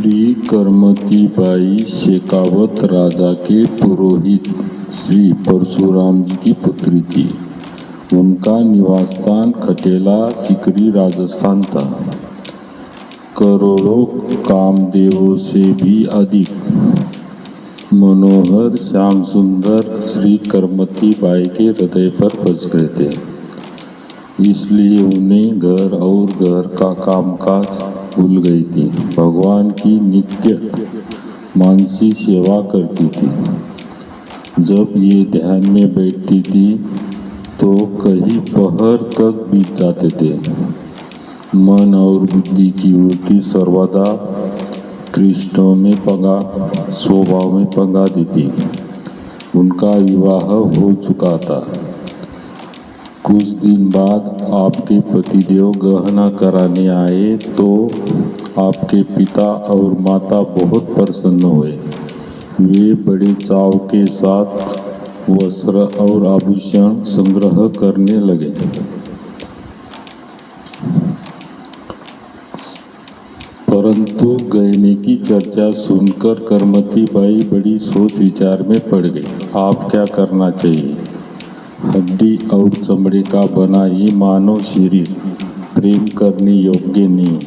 श्री करमतीबाई शेखावत राजा के पुरोहित श्री परशुराम जी की पुत्री थी। उनका निवास स्थान खटेला सिकरी राजस्थान था। करोड़ों कामदेवों से भी अधिक मनोहर श्याम सुंदर श्री करमतीबाई के हृदय पर बस गए थे। इसलिए उन्हें घर और घर का कामकाज भूल गई थी। भगवान की नित्य मानसी सेवा करती थी। जब ये ध्यान में बैठती थी तो कई पहर तक बीत जाते थे। मन और बुद्धि की वृत्ति सर्वदा कृष्ण में स्वभाव में पंगा देती। उनका विवाह हो चुका था। कुछ दिन बाद आपके पतिदेव गहना कराने आए तो आपके पिता और माता बहुत प्रसन्न हुए। वे बड़े चाव के साथ वस्त्र और आभूषण संग्रह करने लगे। परंतु गहने की चर्चा सुनकर करमतीबाई बड़ी सोच विचार में पड़ गई। आप क्या करना चाहिए? हड्डी और चमड़े का बना ये मानव शरीर प्रेम करने योग्य नहीं।